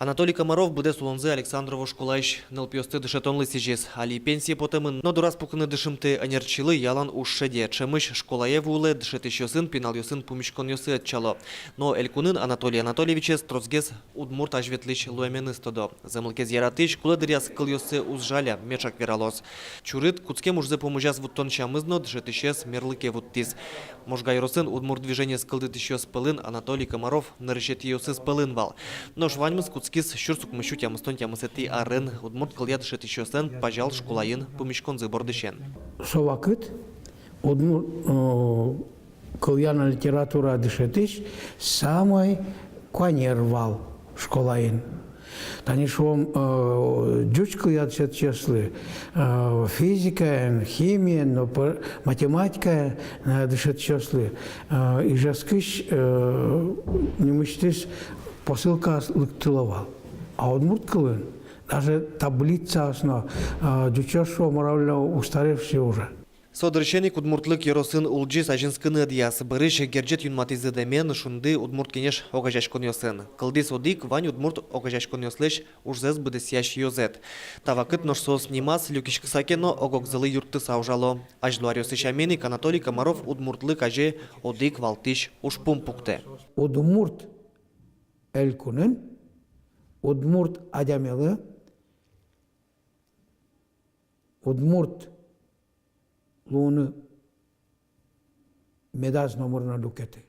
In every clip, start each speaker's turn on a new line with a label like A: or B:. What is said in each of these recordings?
A: Анатолий Комаров буде сулонзы Александрову школайш нылпёсты дышетонлы сижес. Али пенсии потемын, но дурас пукны дышымты анерчилы ялан ушшеде. Чемыш школае вулы дышет еще сын, пинал юсын пумишкон юсы отчало. Но Элькунын Анатолий Анатольевичес трозгез удмурт ажветлич луэмены стодо. Замылкез яратыч куладыряс кыл юсы узжаля, мечак вералос. Чурыт куцке мужзы помужас вуттон чамызно дышет ищес мерлыке вуттис. Можгай росын удмурт движение скылдыт еще спылын Анатолий Комаров нарышет юсы спылын вал. Но шваньмыз куцкис щурсук мыщу тямыстон тямысети арен удмурт кыл ядышет еще сын пожал школайын пумишкон зыбордышен.
B: Шовакыт удмурт кыльяна литература дышетыч самый кванервал школайын. Танишом джучку я чеслы физика, химия, но математика дышет чеслы. И жаскыш не мечтаешь посылка лыктыловал. А удмурт кылын даже таблица основа джучашо моравля устаревший уже.
A: Содыршеник удмуртлык еросын улджи сажинскыны дияс. Барыш герджет юнматизы демен шунды удмурт кенеш огажашкон йосын. Кылдис одик вань удмурт огажашкон йослеш ужзез быдысяш йозет. Тавакыт ношсос нимас люкишкы сакено огокзылы юртты саужало. Ажлуарёсы шаменик Анатолий Комаров удмуртлык аже одик валтиш ушпум пукте.
B: Удмурт элькунын, удмурт адямелы, удмурт луны медаз номерна дукеты.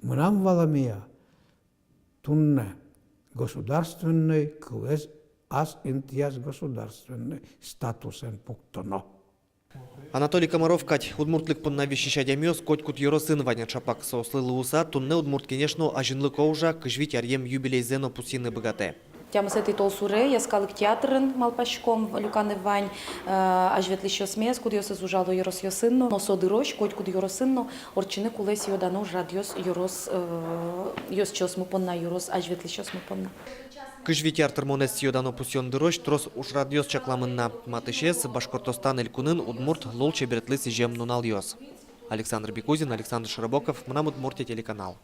B: Мнам валамия тунне государственный класс аз интияз государственный статусен пуктоно.
A: Анатолий Комаров кать удмуртлык пунна вещищадямёс котькут еросын ваня чапак сослылы уса тунне удмурт конечно ажинлык оужа кыжвить арьем юбилей зено пусины богате.
C: Тямысети толсуре, яскалык театрын малпашком, люканы вань, ажветлище смес, куд йосы зужало йорос йосынно, но содырош, коть куд йоросынно, орчины кулес йодано жадьос йорос, йос чос мупонна йорос, ажветлище смупонна.
A: Кыжвить театр монес йодано пусен дырош, трос уж радиос чакламынна. Матышес, Башкортостан элькунын удмурт лол чеберетлы сижем нунал йос. Александр Бекузин, Александр Широбоков, Мнам Удмуртия телеканал.